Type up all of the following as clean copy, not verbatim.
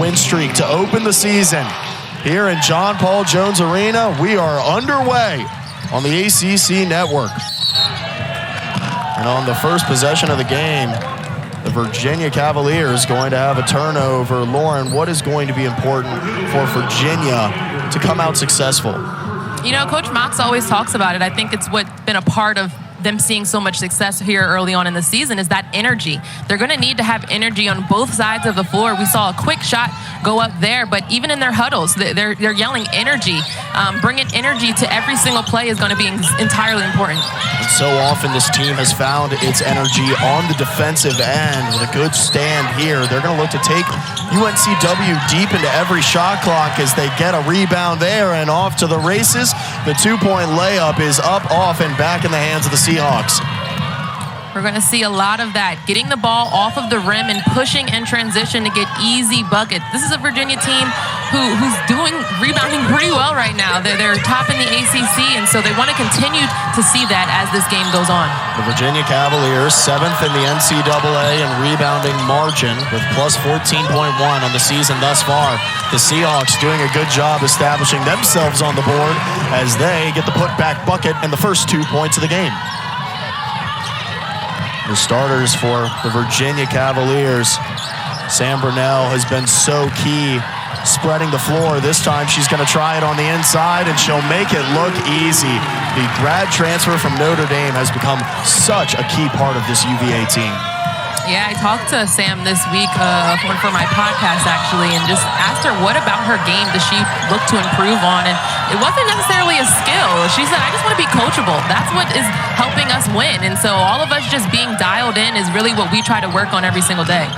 win streak to open the season. Here in John Paul Jones Arena, we are underway on the ACC network. And on the first possession of the game, the Virginia Cavaliers going to have a turnover. Lauren, what is going to be important for Virginia to come out successful? You know, Coach Mox always talks about it. I think it's what's been a part of them seeing so much success here early on in the season is that energy. They're going to need to have energy on both sides of the floor. We saw a quick shot go up there, but even in their huddles, they're yelling energy. Bringing energy to every single play is going to be entirely important. And so often this team has found its energy on the defensive end with a good stand here. They're going to look to take UNCW deep into every shot clock as they get a rebound there and off to the races. The two-point layup is up, off, and back in the hands of the Seahawks. We're going to see a lot of that, getting the ball off of the rim and pushing in transition to get easy buckets. This is a Virginia team who's doing rebounding pretty well right now. They're top in the ACC, and so they want to continue to see that as this game goes on. The Virginia Cavaliers, 7th in the NCAA in rebounding margin with plus 14.1 on the season thus far. The Seahawks doing a good job establishing themselves on the board as they get the putback bucket and the first 2 points of the game. The starters for the Virginia Cavaliers, Sam Brunell has been so key spreading the floor. This time she's going to try it on the inside, and she'll make it look easy. The grad transfer from Notre Dame has become such a key part of this UVA team. Yeah, I talked to Sam this week for my podcast, actually, and just asked her what about her game does she look to improve on, and it wasn't necessarily a skill. She said, I just want to be coachable. That's what is helping us win, and so all of us just being dialed in is really what we try to work on every single day.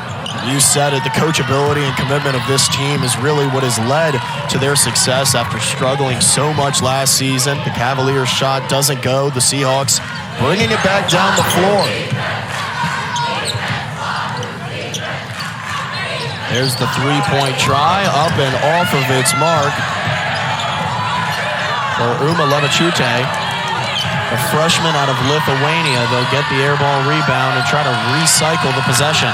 You said it, the coachability and commitment of this team is really what has led to their success after struggling so much last season. The Cavaliers' shot doesn't go. The Seahawks bringing it back down the floor. There's the three-point try, up and off of its mark for Uma Levachute, a freshman out of Lithuania. They'll get the air ball rebound and try to recycle the possession.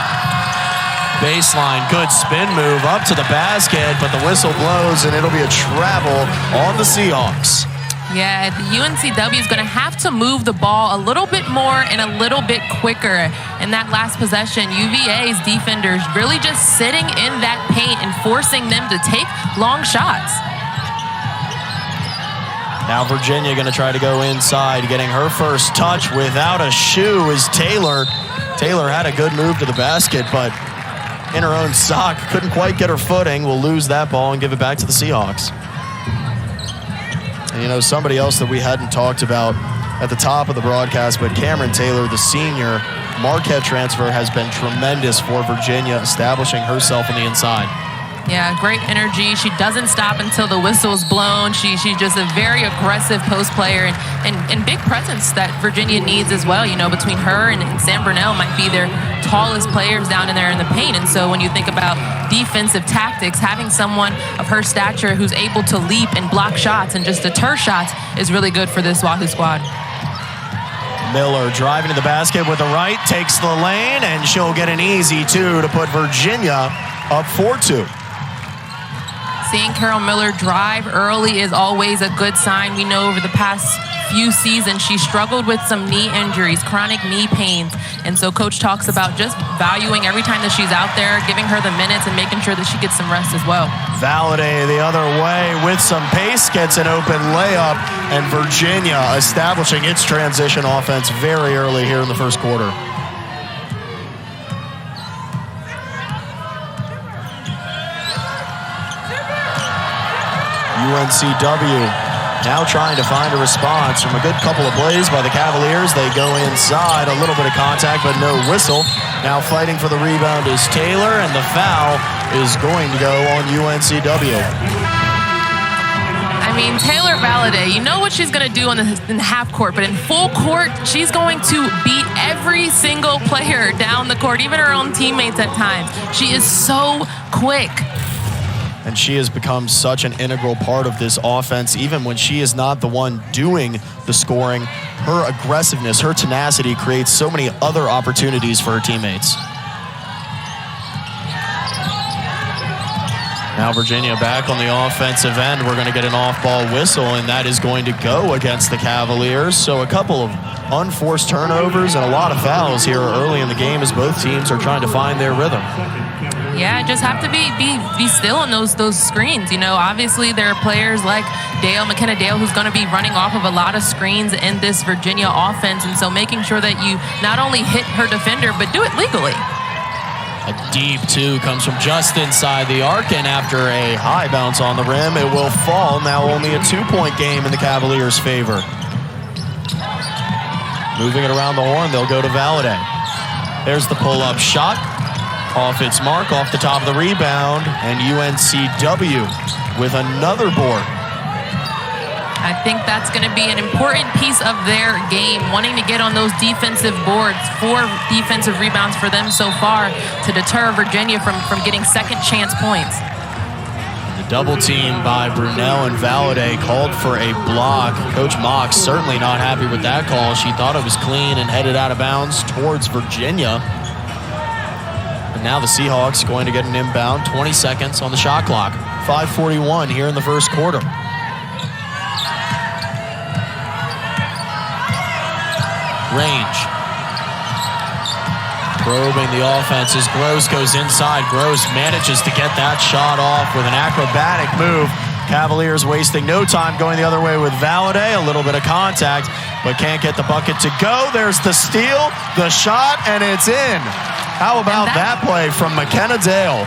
Baseline, good spin move up to the basket, but the whistle blows and it'll be a travel on the Seahawks. Yeah, the UNCW is going to have to move the ball a little bit more and a little bit quicker in that last possession. UVA's defenders really just sitting in that paint and forcing them to take long shots. Now Virginia going to try to go inside, getting her first touch without a shoe is Taylor. Taylor had a good move to the basket, but in her own sock, couldn't quite get her footing. Will lose that ball and give it back to the Seahawks. And, you know, somebody else that we hadn't talked about at the top of the broadcast, but Cameron Taylor, the senior Marquette transfer, has been tremendous for Virginia, establishing herself on the inside. Yeah, great energy. She doesn't stop until the whistle's blown. She's just a very aggressive post player and big presence that Virginia needs as well. You know, between her and Sam Brunell might be their tallest players down in there in the paint. And so when you think about defensive tactics, having someone of her stature who's able to leap and block shots and just deter shots is really good for this Wahoo squad. Miller driving to the basket with the right, takes the lane, and she'll get an easy two to put Virginia up 4-2. Seeing Carol Miller drive early is always a good sign. We know over the past few seasons she struggled with some knee injuries, chronic knee pains. And so Coach talks about just valuing every time that she's out there, giving her the minutes and making sure that she gets some rest as well. Valladay the other way with some pace, gets an open layup, and Virginia establishing its transition offense very early here in the first quarter. UNCW now trying to find a response from a good couple of plays by the Cavaliers. They go inside, a little bit of contact, but no whistle. Now fighting for the rebound is Taylor, and the foul is going to go on UNCW. I mean, Taylor Valladay, you know what she's going to do in the half court, but in full court, she's going to beat every single player down the court, even her own teammates at times. She is so quick. And she has become such an integral part of this offense, even when she is not the one doing the scoring. Her aggressiveness, her tenacity creates so many other opportunities for her teammates. Now Virginia back on the offensive end. We're going to get an off-ball whistle, and that is going to go against the Cavaliers. So a couple of unforced turnovers and a lot of fouls here early in the game as both teams are trying to find their rhythm. Yeah, just have to be still on those screens. You know, obviously there are players like Dale, McKenna Dale, who's going to be running off of a lot of screens in this Virginia offense. And so making sure that you not only hit her defender, but do it legally. A deep two comes from just inside the arc, and after a high bounce on the rim, it will fall. Now only a 2-point game in the Cavaliers' favor. Moving it around the horn, they'll go to Valladay. There's the pull-up shot. Off its mark, off the top of the rebound, and UNCW with another board. I think that's going to be an important piece of their game, wanting to get on those defensive boards. 4 defensive rebounds for them so far to deter Virginia from getting second chance points. The double team by Brunel and Valladay called for a block. Coach Mox certainly not happy with that call. She thought it was clean and headed out of bounds towards Virginia. And now the Seahawks going to get an inbound, 20 seconds on the shot clock. 5:41 here in the first quarter. Range. Probing the offense as Gross goes inside. Gross manages to get that shot off with an acrobatic move. Cavaliers wasting no time going the other way with Valladay. A little bit of contact, but can't get the bucket to go. There's the steal, the shot, and it's in. How about that play from McKenna Dale?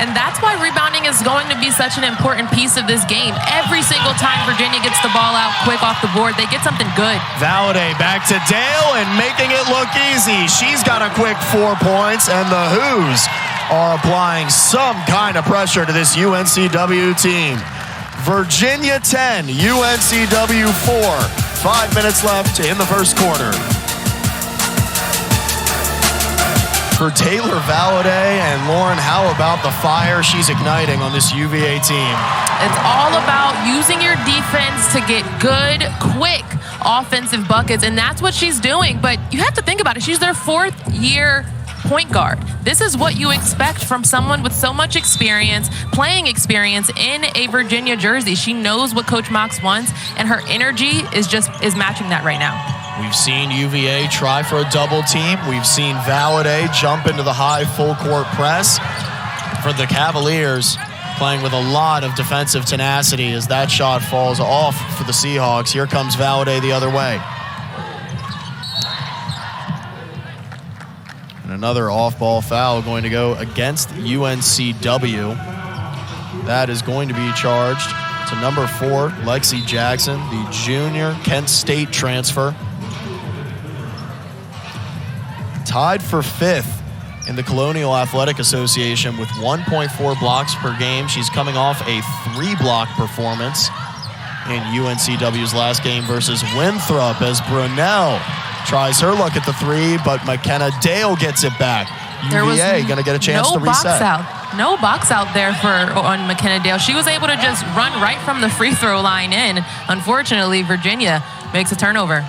And that's why rebounding is going to be such an important piece of this game. Every single time Virginia gets the ball out quick off the board, they get something good. Valladay back to Dale and making it look easy. She's got a quick 4 points, and the Who's are applying some kind of pressure to this UNCW team. Virginia 10, UNCW 4. 5 minutes left in the first quarter. For Taylor Valladay and Lauren, how about the fire she's igniting on this UVA team? It's all about using your defense to get good, quick offensive buckets, and that's what she's doing. But you have to think about it. She's their 4th-year point guard. This is what you expect from someone with so much experience, playing experience in a Virginia jersey. She knows what Coach Mox wants, and her energy is matching that right now. We've seen UVA try for a double team. We've seen Valladay jump into the high full court press. For the Cavaliers, playing with a lot of defensive tenacity as that shot falls off for the Seahawks. Here comes Valladay the other way. And another off-ball foul going to go against UNCW. That is going to be charged to number 4, Lexi Jackson, the junior Kent State transfer. Tied for 5th in the Colonial Athletic Association with 1.4 blocks per game. She's coming off a 3-block performance in UNCW's last game versus Winthrop as Brunel tries her luck at the 3, but McKenna Dale gets it back. UVA going to get a chance to reset. No box out there on McKenna Dale. She was able to just run right from the free throw line in. Unfortunately, Virginia makes a turnover.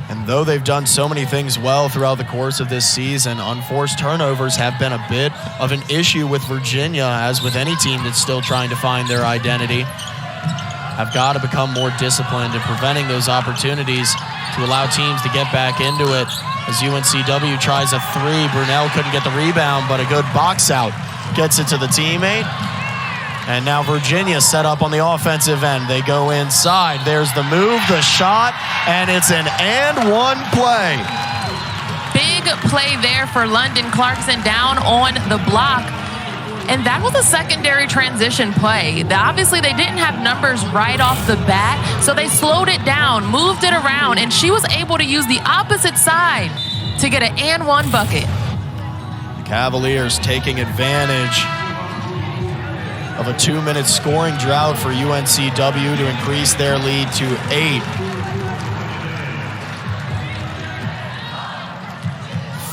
And though they've done so many things well throughout the course of this season, unforced turnovers have been a bit of an issue with Virginia, as with any team that's still trying to find their identity. Have got to become more disciplined in preventing those opportunities to allow teams to get back into it. As UNCW tries a 3, Brunel couldn't get the rebound, but a good box out gets it to the teammate. And now Virginia set up on the offensive end. They go inside. There's the move, the shot, and it's an and-one play. Big play there for London Clarkson down on the block. And that was a secondary transition play. Obviously, they didn't have numbers right off the bat, so they slowed it down, moved it around, and she was able to use the opposite side to get an and-one bucket. The Cavaliers taking advantage of a 2-minute scoring drought for UNCW to increase their lead to 8.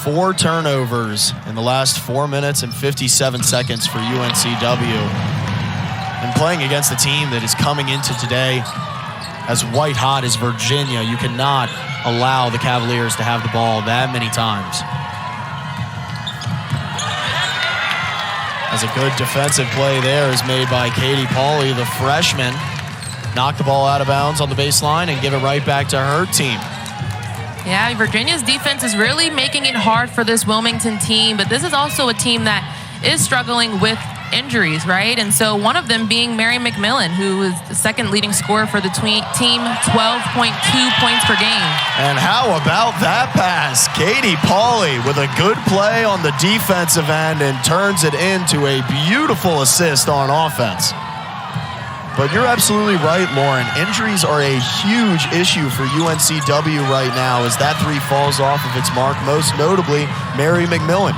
4 turnovers in the last 4 minutes and 57 seconds for UNCW. And playing against a team that is coming into today as white hot as Virginia, you cannot allow the Cavaliers to have the ball that many times. As a good defensive play there is made by Katie Pauley, the freshman. Knock the ball out of bounds on the baseline and give it right back to her team. Yeah, Virginia's defense is really making it hard for this Wilmington team, but this is also a team that is struggling with injuries, right? And so one of them being Mir McLean, who is the second leading scorer for the team, 12.2 points per game. And how about that pass? Katie Pauley with a good play on the defensive end and turns it into a beautiful assist on offense. But you're absolutely right, Lauren. Injuries are a huge issue for UNCW right now as that three falls off of its mark, most notably Mir McLean.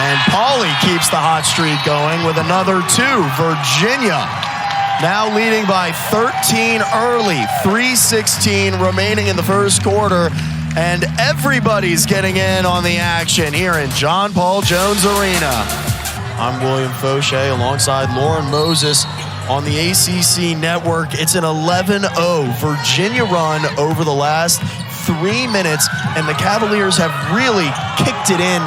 And Pauley keeps the hot streak going with another two. Virginia now leading by 13 early, 3:16 remaining in the first quarter. And everybody's getting in on the action here in John Paul Jones Arena. I'm William Fauché alongside Lauren Moses on the ACC network. It's an 11-0 Virginia run over the last 3 minutes, and the Cavaliers have really kicked it in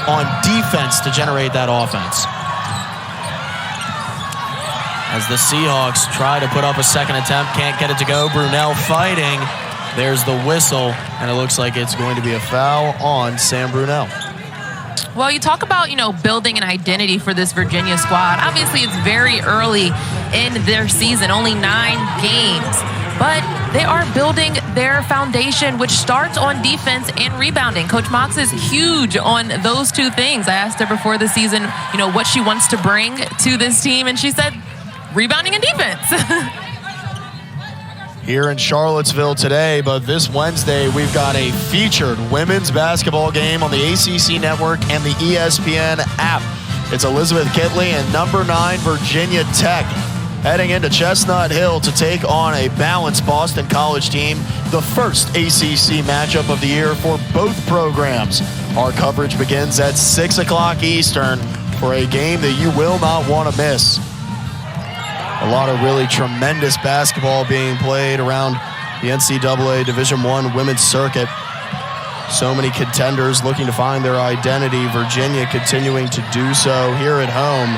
on defense to generate that offense. As the Seahawks try to put up a second attempt, can't get it to go. Brunel fighting. There's the whistle, and it looks like it's going to be a foul on Sam Brunel. Well, you talk about, building an identity for this Virginia squad. Obviously, it's very early in their season, only 9 games. But they are building their foundation, which starts on defense and rebounding. Coach Mox is huge on those two things. I asked her before the season, what she wants to bring to this team, and she said rebounding and defense. Here in Charlottesville today, but this Wednesday we've got a featured women's basketball game on the ACC network and the ESPN app. It's Elizabeth Kitley and number 9 Virginia Tech heading into Chestnut Hill to take on a balanced Boston College team, the first ACC matchup of the year for both programs. Our coverage begins at 6 o'clock Eastern for a game that you will not want to miss. A lot of really tremendous basketball being played around the NCAA Division I women's circuit. So many contenders looking to find their identity. Virginia continuing to do so here at home.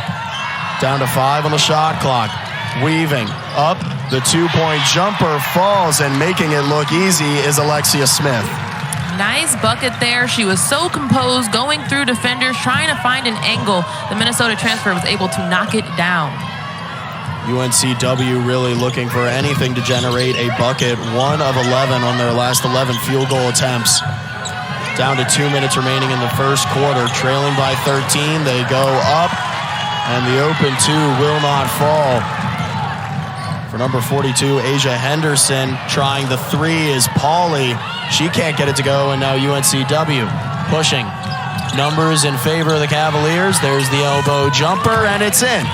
Down to 5 on the shot clock. Weaving up, the 2-point jumper falls, and making it look easy is Alexia Smith. Nice bucket there. She was so composed, going through defenders, trying to find an angle. The Minnesota transfer was able to knock it down. UNCW really looking for anything to generate a bucket. 1 of 11 on their last 11 field goal attempts. Down to 2 minutes remaining in the first quarter. Trailing by 13, they go up, and the open 2 will not fall. For number 42, Asia Henderson, trying the 3 is Pauley. She can't get it to go, and now UNCW pushing. Numbers in favor of the Cavaliers. There's the elbow jumper, and it's in.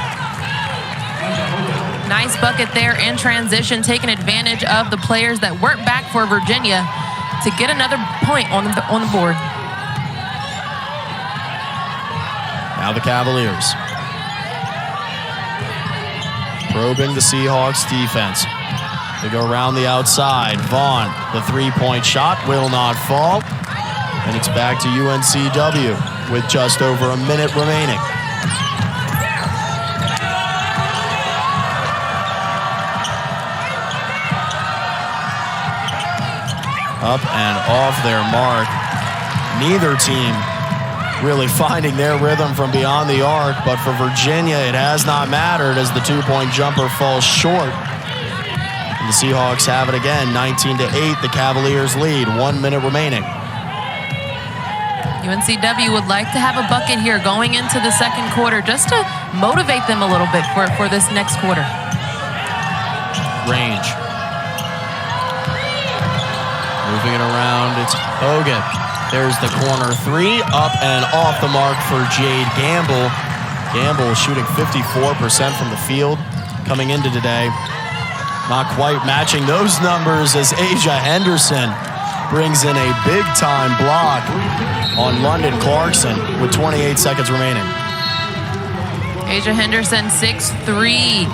Nice bucket there in transition, taking advantage of the players that weren't back for Virginia to get another point on the board. Now the Cavaliers probing the Seahawks defense. They go around the outside. Vaughn, the 3-point shot will not fall. And it's back to UNCW with just over a minute remaining. Up and off their mark. Neither team really finding their rhythm from beyond the arc, but for Virginia, it has not mattered as the 2-point jumper falls short. And the Seahawks have it again, 19-8. The Cavaliers lead, 1 minute remaining. UNCW would like to have a bucket here going into the second quarter just to motivate them a little bit for this next quarter. Range. Moving it around, it's Hogan. There's the corner 3, up and off the mark for Jade Gamble. Gamble shooting 54% from the field coming into today. Not quite matching those numbers as Asia Henderson brings in a big-time block on London Clarkson with 28 seconds remaining. Asia Henderson, 6'3".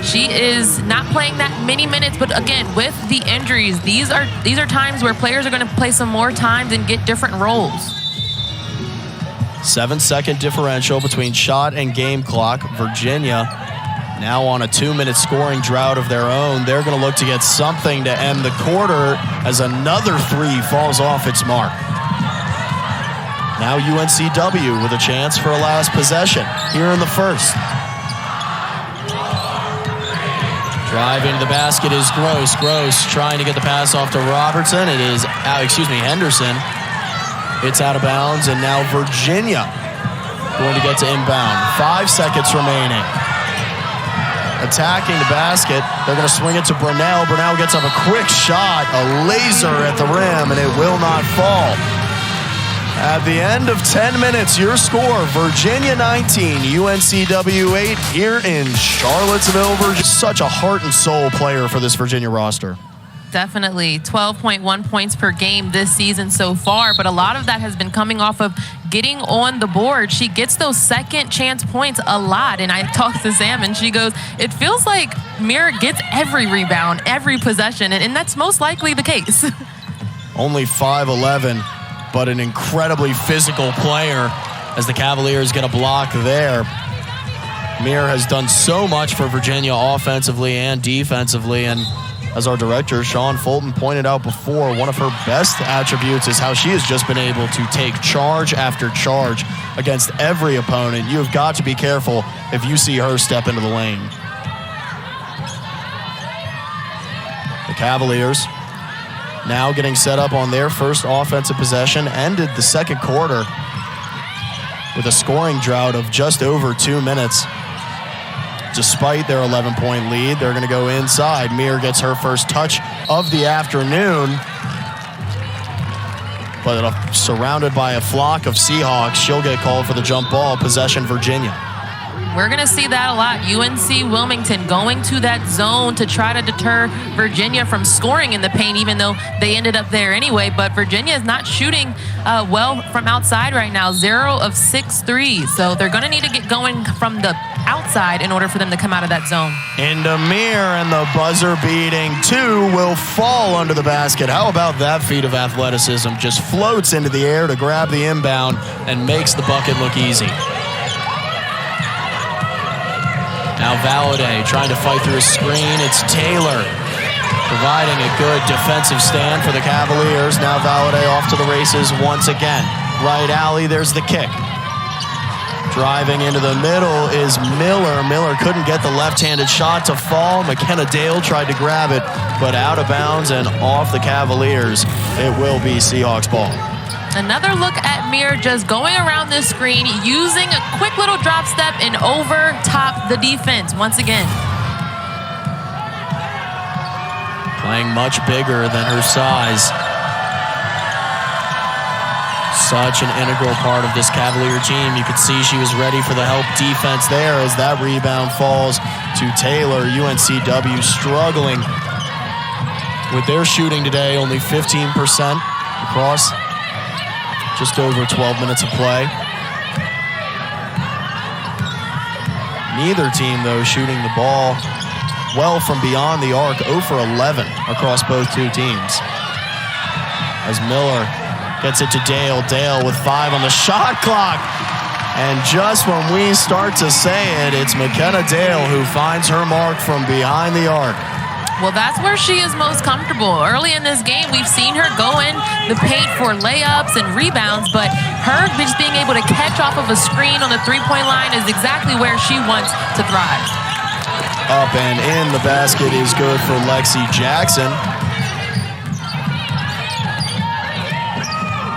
She is not playing that many minutes, but again, with the injuries, these are times where players are going to play some more times and get different roles. 7-second differential between shot and game clock. Virginia now on a 2-minute scoring drought of their own. They're going to look to get something to end the quarter as another three falls off its mark. Now UNCW with a chance for a last possession here in the first. Driving to the basket is Gross. Gross trying to get the pass off to Robertson. It is, Henderson. It's out of bounds, and now Virginia going to get to inbound. 5 seconds remaining. Attacking the basket. They're going to swing it to Brunell. Brunell gets up a quick shot, a laser at the rim, and it will not fall. At the end of 10 minutes, your score, Virginia 19, UNCW 8 here in Charlottesville, Virginia. Such a heart and soul player for this Virginia roster. Definitely 12.1 points per game this season so far, but a lot of that has been coming off of getting on the board. She gets those second chance points a lot, and I talked to Sam, and she goes, it feels like Mir gets every rebound, every possession, and that's most likely the case. Only 5'11", but an incredibly physical player as the Cavaliers get a block there. Mir has done so much for Virginia offensively and defensively, and as our director, Sean Fulton, pointed out before, one of her best attributes is how she has just been able to take charge after charge against every opponent. You have got to be careful if you see her step into the lane. The Cavaliers now getting set up on their first offensive possession, ended the second quarter with a scoring drought of just over 2 minutes. Despite their 11-point lead, they're going to go inside. Mir gets her first touch of the afternoon, but surrounded by a flock of Seahawks, she'll get called for the jump ball. Possession, Virginia. We're going to see that a lot. UNC Wilmington going to that zone to try to deter Virginia from scoring in the paint, even though they ended up there anyway. But Virginia is not shooting well from outside right now. 0 of 6 threes. So they're going to need to get going from the outside in order for them to come out of that zone. Into Mir, and the buzzer-beating 2 will fall under the basket. How about that feat of athleticism? Just floats into the air to grab the inbound and makes the bucket look easy. Now Valladay trying to fight through a screen. It's Taylor providing a good defensive stand for the Cavaliers. Now Valladay off to the races once again. Right alley, there's the kick. Driving into the middle is Miller. Miller couldn't get the left-handed shot to fall. McKenna Dale tried to grab it, but out of bounds and off the Cavaliers. It will be Seahawks ball. Another look at Mir just going around this screen, using a quick little drop step and over top the defense once again. Playing much bigger than her size. Such an integral part of this Cavalier team. You could see she was ready for the help defense there as that rebound falls to Taylor. UNCW struggling with their shooting today, only 15% across just over 12 minutes of play. Neither team, though, shooting the ball well from beyond the arc. 0 for 11 across both two teams. As Miller gets it to Dale. Dale with 5 on the shot clock. And just when we start to say it, it's McKenna Dale who finds her mark from behind the arc. Well, that's where she is most comfortable. Early in this game, we've seen her go in the paint for layups and rebounds, but her just being able to catch off of a screen on the three-point line is exactly where she wants to thrive. Up and in the basket is good for Lexi Jackson.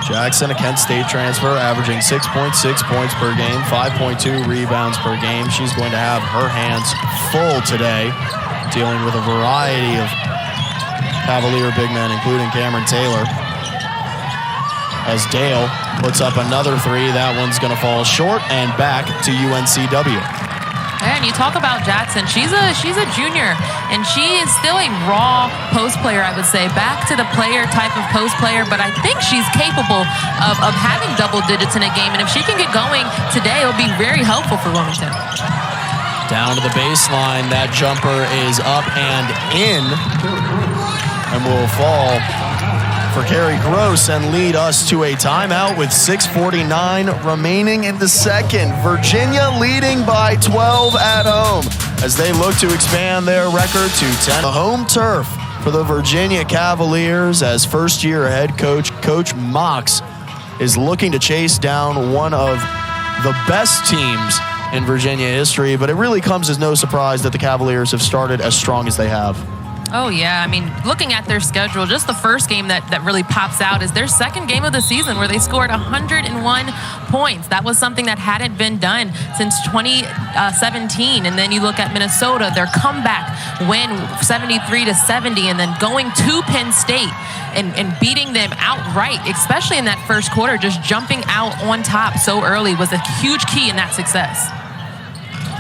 Jackson, a Kent State transfer, averaging 6.6 points per game, 5.2 rebounds per game. She's going to have her hands full today, dealing with a variety of Cavalier big men, including Cameron Taylor. As Dale puts up another 3, that one's going to fall short and back to UNCW. And you talk about Jackson, she's a junior, and she is still a raw post player, I would say. Back to the player type of post player, but I think she's capable of having double digits in a game, and if she can get going today, it'll be very helpful for Wilmington. Down to the baseline, that jumper is up and in, and will fall for Carrie Gross and lead us to a timeout with 6:49 remaining in the second. Virginia leading by 12 at home as they look to expand their record to 10. The home turf for the Virginia Cavaliers as first-year head coach, Coach Mox, is looking to chase down one of the best teams in Virginia history, but it really comes as no surprise that the Cavaliers have started as strong as they have. Oh, yeah. I mean, looking at their schedule, just the first game that really pops out is their second game of the season where they scored 101 points. That was something that hadn't been done since 2017. And then you look at Minnesota, their comeback win 73-70, and then going to Penn State and beating them outright, especially in that first quarter, just jumping out on top so early was a huge key in that success.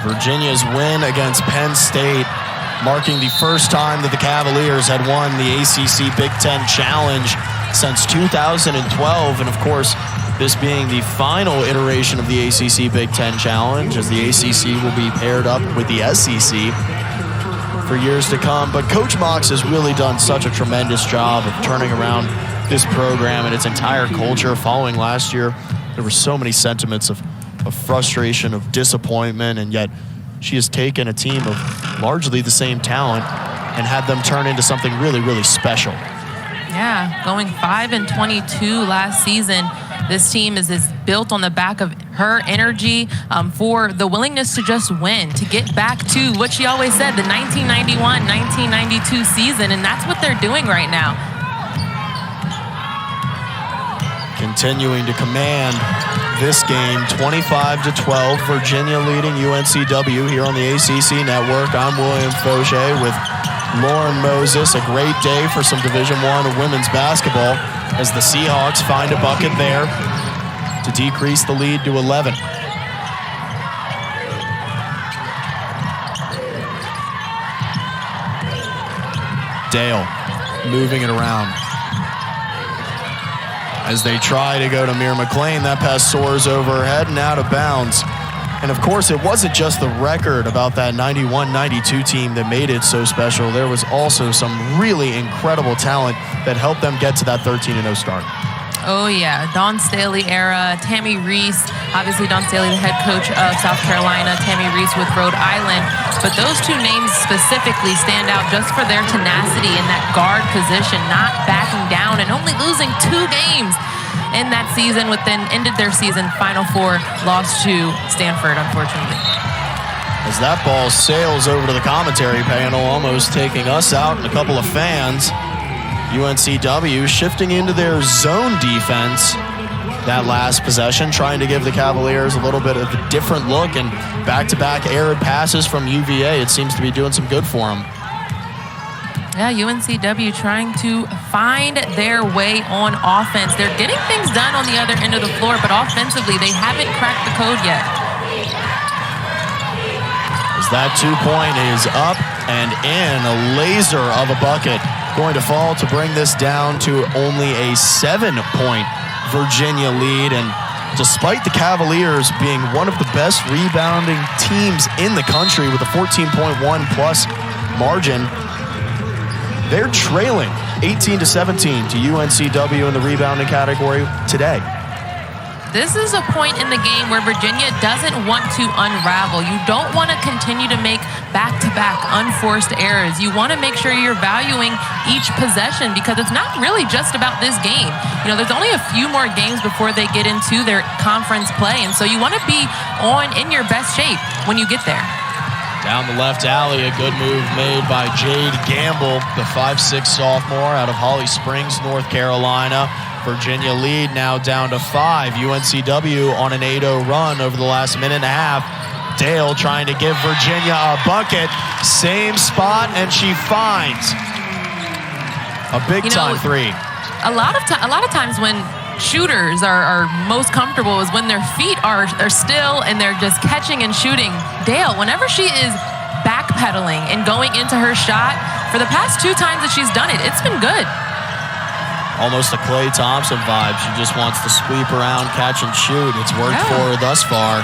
Virginia's win against Penn State, marking the first time that the Cavaliers had won the ACC Big Ten Challenge since 2012. And of course, this being the final iteration of the ACC Big Ten Challenge, as the ACC will be paired up with the SEC for years to come. But Coach Mox has really done such a tremendous job of turning around this program and its entire culture. Following last year, there were so many sentiments of frustration, of disappointment, and yet she has taken a team of largely the same talent and had them turn into something really, really special. Yeah, going 5-22 last season. This team is built on the back of her energy for the willingness to just win, to get back to what she always said, the 1991-1992 season, and that's what they're doing right now. Continuing to command this game, 25-12, Virginia leading UNCW here on the ACC Network. I'm William Fauché with Lauren Moses. A great day for some Division I women's basketball as the Seahawks find a bucket there to decrease the lead to 11. Dale moving it around as they try to go to Mir McLean. That pass soars overhead and out of bounds. And of course, it wasn't just the record about that 91-92 team that made it so special. There was also some really incredible talent that helped them get to that 13-0 start. Oh, yeah. Dawn Staley era, Tammy Reese. Obviously, Dawn Staley, the head coach of South Carolina, Tammy Reese with Rhode Island. But those two names specifically stand out just for their tenacity in that guard position, not backing down and only losing 2 games in that season, then ended their season Final Four, lost to Stanford, unfortunately. As that ball sails over to the commentary panel, almost taking us out and a couple of fans. UNCW shifting into their zone defense that last possession, trying to give the Cavaliers a little bit of a different look, and back-to-back arid passes from UVA. It seems to be doing some good for them. Yeah, UNCW trying to find their way on offense. They're getting things done on the other end of the floor, but offensively, they haven't cracked the code yet. As that 2-point is up and in, a laser of a bucket going to fall to bring this down to only a 7-point Virginia lead. And despite the Cavaliers being one of the best rebounding teams in the country with a 14.1 plus margin, they're trailing 18-17 to UNCW in the rebounding category today. This is a point in the game where Virginia doesn't want to unravel. You don't want to continue to make back-to-back unforced errors. You want to make sure you're valuing each possession, because it's not really just about this game. You know, there's only a few more games before they get into their conference play, and so you want to be in your best shape when you get there. Down the left alley, a good move made by Jade Gamble, the 5'6" sophomore out of Holly Springs, North Carolina. Virginia lead now down to 5. UNCW on an 8-0 run over the last minute and a half. Dale trying to give Virginia a bucket. Same spot, and she finds a big-time three. A lot of times when shooters are most comfortable is when their feet are still and they're just catching and shooting. Dale, whenever she is backpedaling and going into her shot, for the past 2 times that she's done it, it's been good. Almost a Klay Thompson vibe. She just wants to sweep around, catch and shoot. It's worked for her thus far.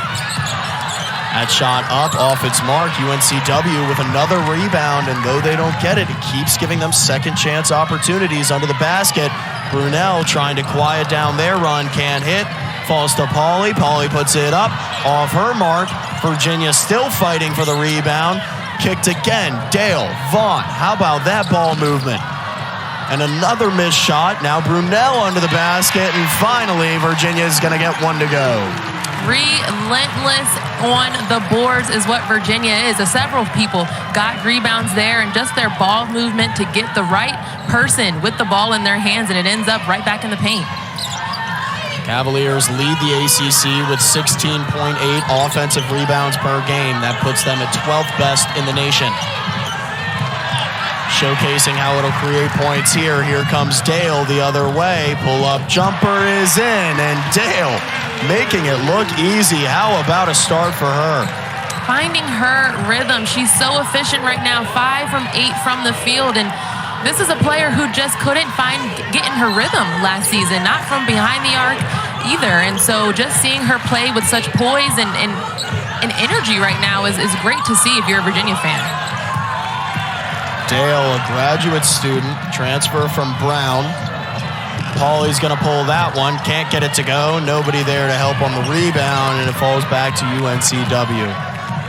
That shot up off its mark. UNCW with another rebound, and though they don't get it, it keeps giving them second chance opportunities under the basket. Brunel trying to quiet down their run, can't hit. Falls to Pauly. Pauly puts it up off her mark. Virginia still fighting for the rebound. Kicked again. Dale, Vaughn. How about that ball movement? And another missed shot. Now Brunel under the basket. And finally, Virginia is going to get one to go. Relentless on the boards is what Virginia is. Several people got rebounds there, and just their ball movement to get the right person with the ball in their hands, and it ends up right back in the paint. Cavaliers lead the ACC with 16.8 offensive rebounds per game. That puts them at 12th best in the nation. Showcasing how it'll create points here. Here comes Dale the other way. Pull-up jumper is in, and Dale making it look easy. How about a start for her? Finding her rhythm. She's so efficient right now, 5 from 8 from the field, and this is a player who just couldn't get in her rhythm last season, not from behind the arc either. And so just seeing her play with such poise and energy right now is great to see if you're a Virginia fan. Dale, a graduate student, transfer from Brown. Pauly's going to pull that one. Can't get it to go. Nobody there to help on the rebound, and it falls back to UNCW.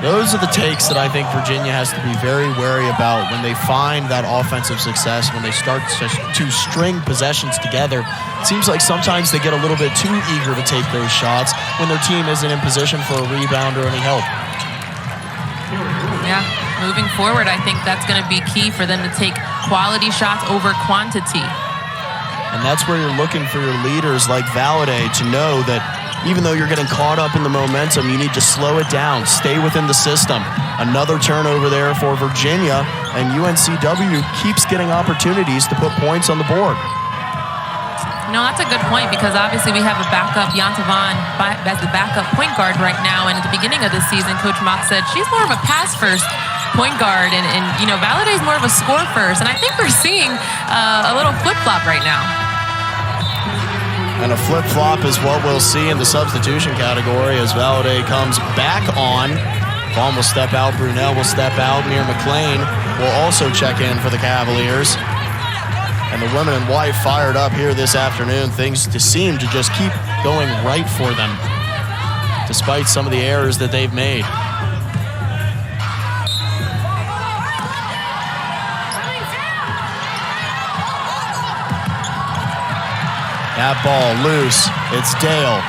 Those are the takes that I think Virginia has to be very wary about when they find that offensive success, when they start to string possessions together. It seems like sometimes they get a little bit too eager to take those shots when their team isn't in position for a rebound or any help. Yeah, moving forward, I think that's going to be key for them to take quality shots over quantity. And that's where you're looking for your leaders like Valladay to know that even though you're getting caught up in the momentum, you need to slow it down, stay within the system. Another turnover there for Virginia, and UNCW keeps getting opportunities to put points on the board. No, that's a good point, because obviously we have a backup, Yantavon, as the backup point guard right now, and at the beginning of the season, Coach Mock said she's more of a pass-first point guard, and you know, Valladay's more of a score-first, and I think we're seeing a little flip-flop right now. And a flip-flop is what we'll see in the substitution category as Valladay comes back on. Vaughn will step out, Brunel will step out, Mir McLean will also check in for the Cavaliers. And the women in white fired up here this afternoon. Things seem to just keep going right for them, despite some of the errors that they've made. That ball loose. It's Dale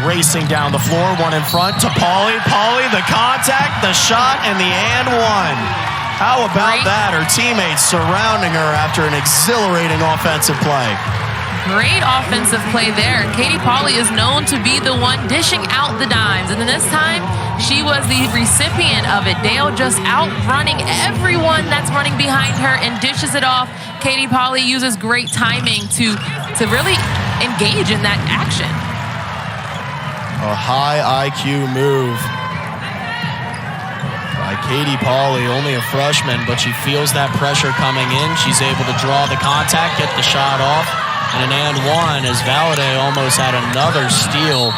racing down the floor, one in front to Pauly. Pauly, the contact, the shot, and the and one. How about that? Her teammates surrounding her after an exhilarating offensive play. Great offensive play there. Katie Pauly is known to be the one dishing out the dimes, and then this time she was the recipient of it. Dale just outrunning everyone that's running behind her and dishes it off. Katie Pauly uses great timing to really engage in that action. A high IQ move by Katie Pauly, only a freshman, but she feels that pressure coming in. She's able to draw the contact, get the shot off, and an and one as Valladay almost had another steal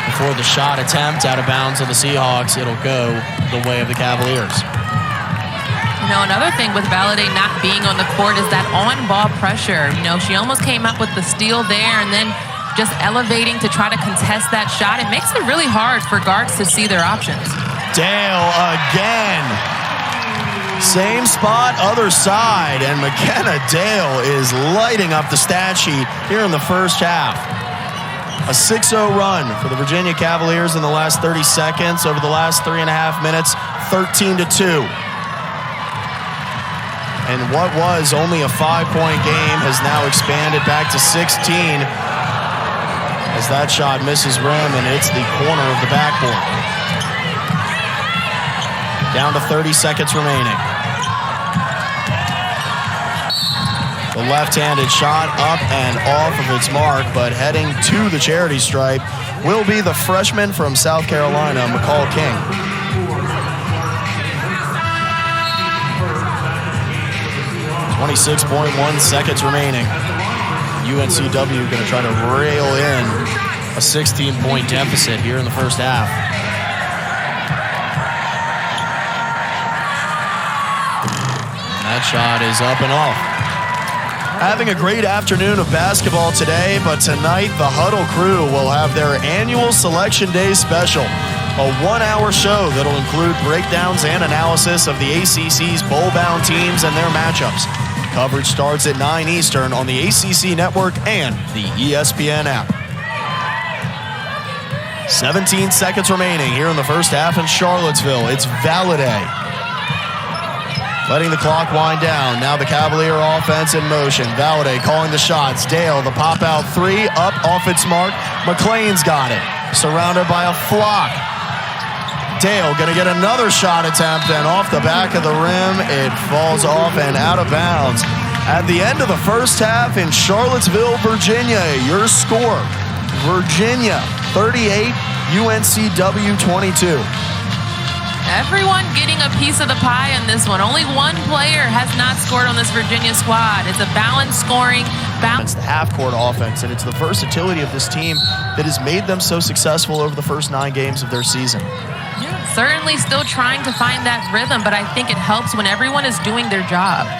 before the shot attempt out of bounds of the Seahawks. It'll go the way of the Cavaliers. You know, another thing with Valladay not being on the court is that on-ball pressure. You know, she almost came up with the steal there and then just elevating to try to contest that shot. It makes it really hard for guards to see their options. Dale again. Same spot, other side, and McKenna Dale is lighting up the stat sheet here in the first half. A 6-0 run for the Virginia Cavaliers in the last 30 seconds. Over the last 3.5 minutes, 13-2. And what was only a 5-point game has now expanded back to 16 as that shot misses rim and hits the corner of the backboard. Down to 30 seconds remaining. The left-handed shot up and off of its mark, but heading to the charity stripe will be the freshman from South Carolina, McCall King. 26.1 seconds remaining. UNCW going to try to rail in a 16-point deficit here in the first half. And that shot is up and off. Having a great afternoon of basketball today, but tonight the Huddle crew will have their annual Selection Day special, a 1-hour show that'll include breakdowns and analysis of the ACC's bowl-bound teams and their matchups. Coverage starts at 9 Eastern on the ACC Network and the ESPN app. 17 seconds remaining here in the first half in Charlottesville. It's Valladay letting the clock wind down. Now the Cavalier offense in motion. Valladay calling the shots. Dale, the pop-out three, up off its mark. McLean's got it. Surrounded by a flock. Dale going to get another shot attempt, and off the back of the rim, it falls off and out of bounds. At the end of the first half in Charlottesville, Virginia, your score, Virginia 38, UNCW 22. Everyone getting a piece of the pie in this one. Only one player has not scored on this Virginia squad. It's a balanced scoring. It's the half-court offense, and it's the versatility of this team that has made them so successful over the first 9 games of their season. Yeah, certainly still trying to find that rhythm, but I think it helps when everyone is doing their job.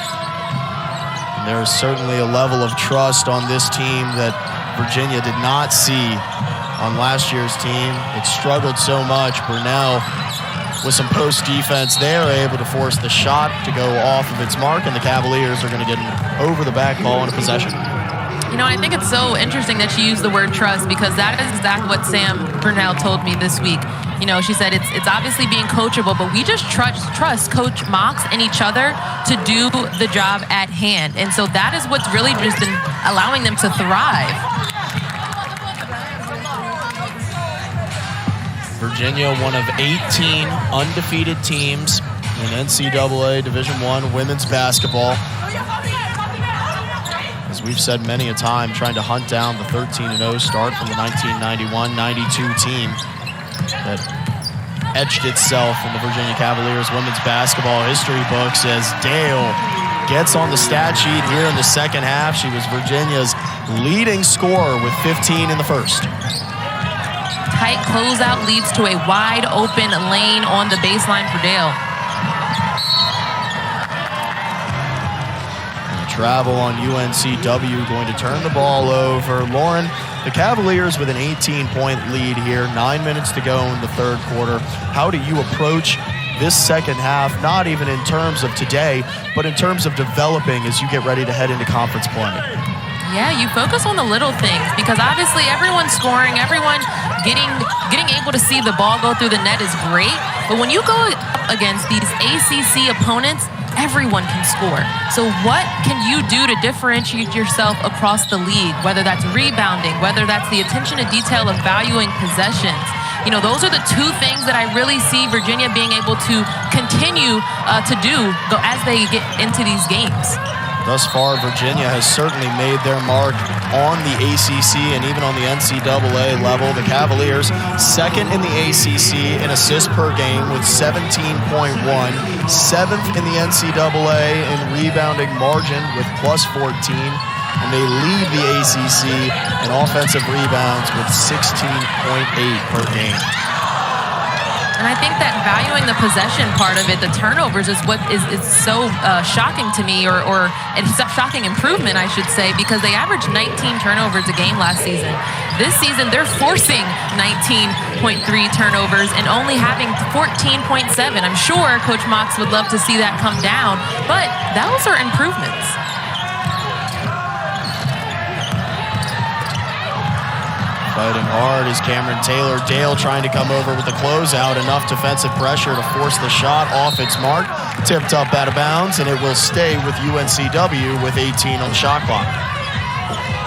And there is certainly a level of trust on this team that Virginia did not see on last year's team. It struggled so much. Burnell, with some post defense, they are able to force the shot to go off of its mark, and the Cavaliers are going to get an over-the-back ball in a possession. You know, I think it's so interesting that she used the word trust, because that is exactly what Sam Burnell told me this week. You know, she said it's obviously being coachable, but we just trust Coach Mox and each other to do the job at hand. And so that is what's really just been allowing them to thrive. Virginia, one of 18 undefeated teams in NCAA Division I women's basketball. As we've said many a time, trying to hunt down the 13-0 start from the 1991-92 team that etched itself in the Virginia Cavaliers women's basketball history books as Dale gets on the stat sheet here in the second half. She was Virginia's leading scorer with 15 in the first. Tight closeout leads to a wide open lane on the baseline for Dale. Travel on UNCW going to turn the ball over. Lauren, the Cavaliers with an 18-point lead here, 9 minutes to go in the third quarter. How do you approach this second half, not even in terms of today, but in terms of developing as you get ready to head into conference play? Yeah, you focus on the little things, because obviously everyone's scoring, everyone getting able to see the ball go through the net is great, but when you go up against these ACC opponents, everyone can score. So what can you do to differentiate yourself across the league, whether that's rebounding, whether that's the attention to detail of valuing possessions? You know, those are the two things that I really see Virginia being able to continue to do as they get into these games. Thus far, Virginia has certainly made their mark on the ACC and even on the NCAA level. The Cavaliers, second in the ACC in assists per game with 17.1, seventh in the NCAA in rebounding margin with plus 14, and they lead the ACC in offensive rebounds with 16.8 per game. And I think that valuing the possession part of it, the turnovers, is what is so shocking to me, or it's a shocking improvement, I should say, because they averaged 19 turnovers a game last season. This season, they're forcing 19.3 turnovers and only having 14.7. I'm sure Coach Mox would love to see that come down, but those are improvements. Fighting hard is Cameron Taylor. Dale trying to come over with the closeout. Enough defensive pressure to force the shot off its mark. Tipped up out of bounds, and it will stay with UNCW with 18 on the shot clock.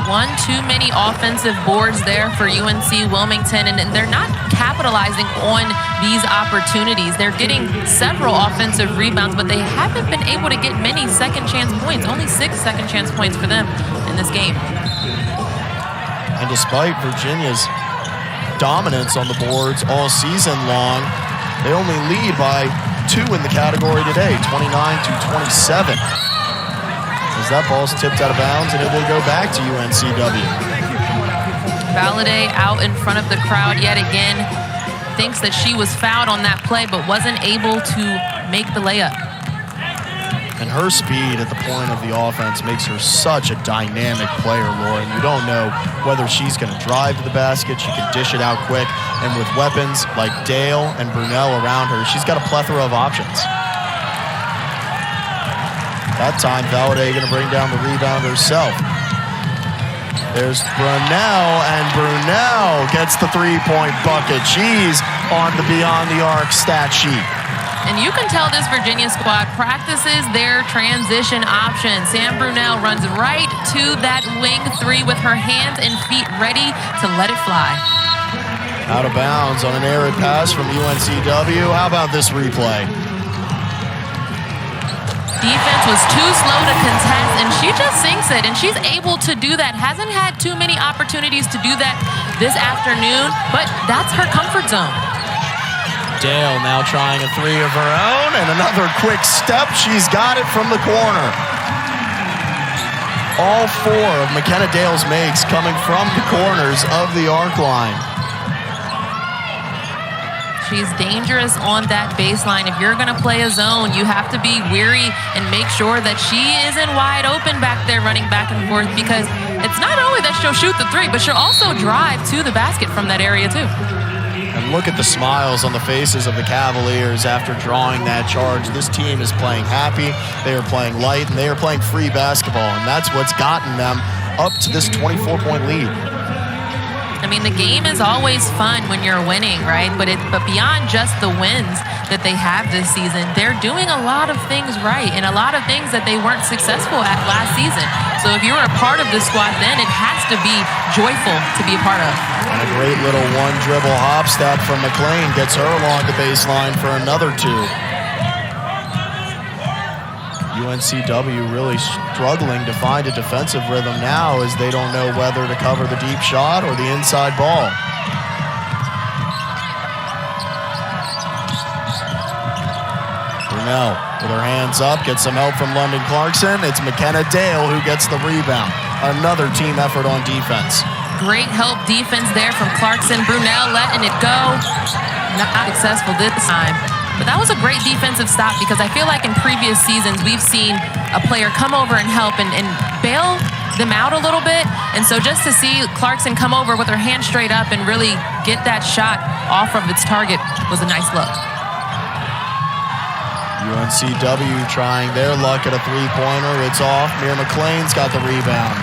One too many offensive boards there for UNC Wilmington, and they're not capitalizing on these opportunities. They're getting several offensive rebounds, but they haven't been able to get many second chance points. Only 6 second chance points for them in this game. And despite Virginia's dominance on the boards all season long, they only lead by 2 in the category today, 29-27. As that ball's tipped out of bounds, and it will go back to UNCW. Valladay out in front of the crowd yet again. Thinks that she was fouled on that play, but wasn't able to make the layup. And her speed at the point of the offense makes her such a dynamic player, Lauren. You don't know whether she's going to drive to the basket. She can dish it out quick. And with weapons like Dale and Brunel around her, she's got a plethora of options. That time, Valladay going to bring down the rebound herself. There's Brunel, and Brunel gets the three-point bucket. She's on the Beyond the Arc stat sheet. And you can tell this Virginia squad practices their transition option. Sam Brunel runs right to that wing three with her hands and feet ready to let it fly. Out of bounds on an errant pass from UNCW. How about this replay? Defense was too slow to contest, and she just sinks it, and she's able to do that. Hasn't had too many opportunities to do that this afternoon, but that's her comfort zone. Dale now trying a three of her own, and another quick step. She's got it from the corner. All four of McKenna Dale's makes coming from the corners of the arc line. She's dangerous on that baseline. If you're going to play a zone, you have to be weary and make sure that she isn't wide open back there running back and forth, because it's not only that she'll shoot the three, but she'll also drive to the basket from that area too. And look at the smiles on the faces of the Cavaliers after drawing that charge. This team is playing happy, they are playing light, and they are playing free basketball, and that's what's gotten them up to this 24-point lead. I mean, the game is always fun when you're winning, right? But beyond just the wins that they have this season, they're doing a lot of things right and a lot of things that they weren't successful at last season. So if you're a part of this squad, then it has to be joyful to be a part of. And a great little one dribble hop step from McLean gets her along the baseline for another two. UNCW really struggling to find a defensive rhythm now, as they don't know whether to cover the deep shot or the inside ball. Brunel with her hands up, gets some help from London Clarkson. It's McKenna Dale who gets the rebound. Another team effort on defense. Great help defense there from Clarkson. Brunel letting it go. Not successful this time. But that was a great defensive stop, because I feel like in previous seasons we've seen a player come over and help and bail them out a little bit. And so just to see Clarkson come over with her hand straight up and really get that shot off of its target was a nice look. UNCW trying their luck at a three-pointer. It's off. Mir McLean's got the rebound.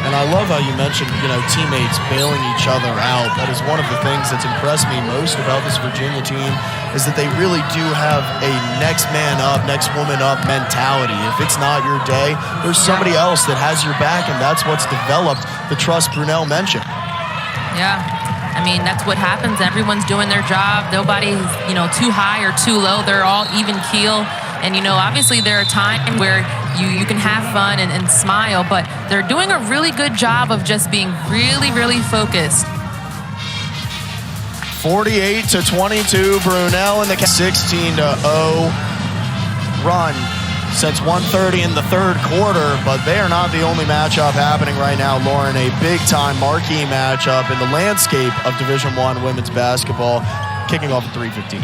And I love how you mentioned, teammates bailing each other out. That is one of the things that's impressed me most about this Virginia team, is that they really do have a next man up, next woman up mentality. If it's not your day, there's somebody else that has your back, and that's what's developed the trust Brunel mentioned. Yeah. I mean, that's what happens. Everyone's doing their job. Nobody's, too high or too low. They're all even keel. And, obviously there are times where you can have fun and smile, but they're doing a really good job of just being really, really focused. 48-22, Brunel in the 16-0 run since 1:30 in the third quarter, but they are not the only matchup happening right now, Lauren. A big-time marquee matchup in the landscape of Division I women's basketball, kicking off at 3:15.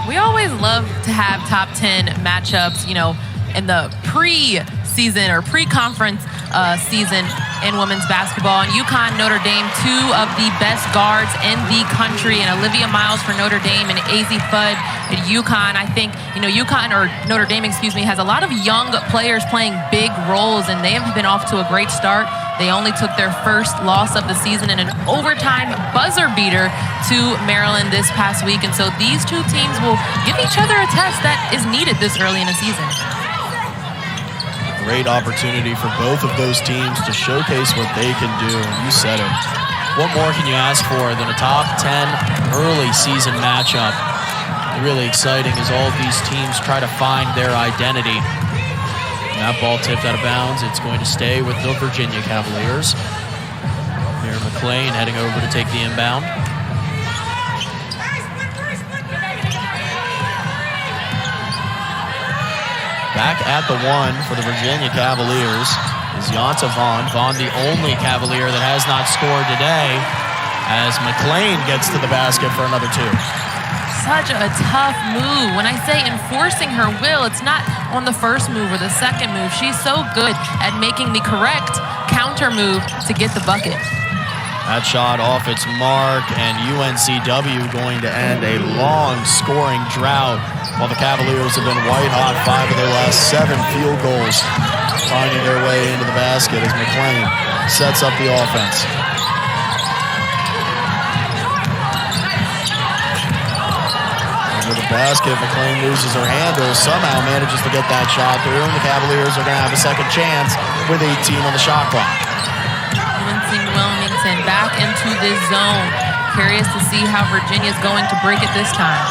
We always love to have top 10 matchups, in the pre-season or pre-conference season in women's basketball. And UConn, Notre Dame, two of the best guards in the country, and Olivia Miles for Notre Dame and AZ Fudd at UConn. I think, Notre Dame, has a lot of young players playing big roles, and they have been off to a great start. They only took their first loss of the season in an overtime buzzer beater to Maryland this past week. And so these two teams will give each other a test that is needed this early in the season. Great opportunity for both of those teams to showcase what they can do. And you said it. What more can you ask for than a top 10 early season matchup? Really exciting as all of these teams try to find their identity. That ball tipped out of bounds. It's going to stay with the Virginia Cavaliers. Mir McLean heading over to take the inbound. Back at the one for the Virginia Cavaliers is Yanta Vaughn. Vaughn, the only Cavalier that has not scored today. as McLean gets to the basket for another 2. Such a tough move. When I say enforcing her will, it's not on the first move or the second move. She's so good at making the correct counter move to get the bucket. That shot off its mark, and UNCW going to end a long scoring drought while the Cavaliers have been white hot. 5 of their last 7 field goals finding their way into the basket as McLean sets up the offense. With the basket, McLean loses her handle, somehow manages to get that shot through, and the Cavaliers are going to have a second chance with 18 on the shot clock. UNC Wilmington back into this zone. Curious to see how Virginia's going to break it this time.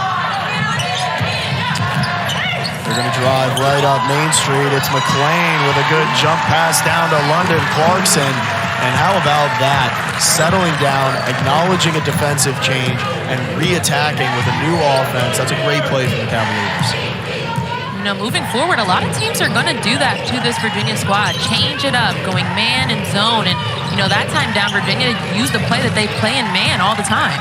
They're going to drive right up Main Street. It's McLean with a good jump pass down to London Clarkson. And how about that? Settling down, acknowledging a defensive change, and re-attacking with a new offense. That's a great play from the Cavaliers. You know, moving forward, a lot of teams are going to do that to this Virginia squad. Change it up, going man and zone. And, you know, that time down, Virginia used the play that they play in man all the time.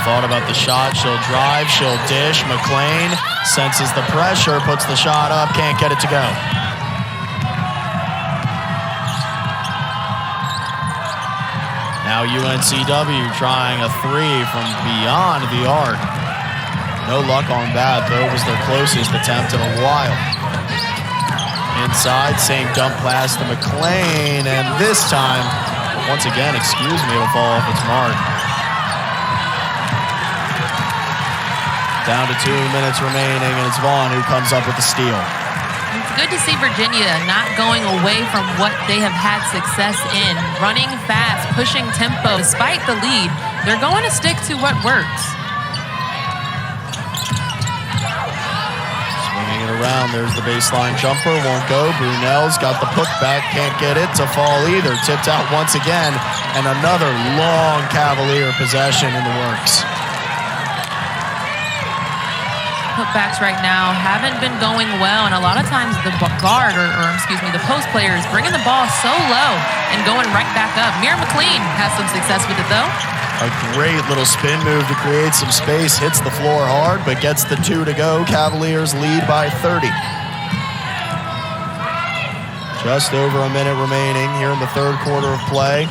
Thought about the shot, she'll drive, she'll dish. McLean senses the pressure, puts the shot up, can't get it to go. Now UNCW trying a 3 from beyond the arc. No luck on that, though. It was their closest attempt in a while. Inside, same dump pass to McLean, and this time, once again, excuse me, it'll fall off its mark. Down to 2 minutes remaining, and it's Vaughn who comes up with the steal. It's good to see Virginia not going away from what they have had success in. Running fast, pushing tempo. Despite the lead, they're going to stick to what works. Swinging it around, there's the baseline jumper, won't go. Brunel's got the putback, can't get it to fall either. Tipped out once again, and another long Cavalier possession in the works. Putbacks right now haven't been going well, and a lot of times the guard, the post player is bringing the ball so low and going right back up. Mir McLean has some success with it, though. A great little spin move to create some space. Hits the floor hard, but gets the 2 to go. Cavaliers lead by 30. Just over a minute remaining here in the third quarter of play.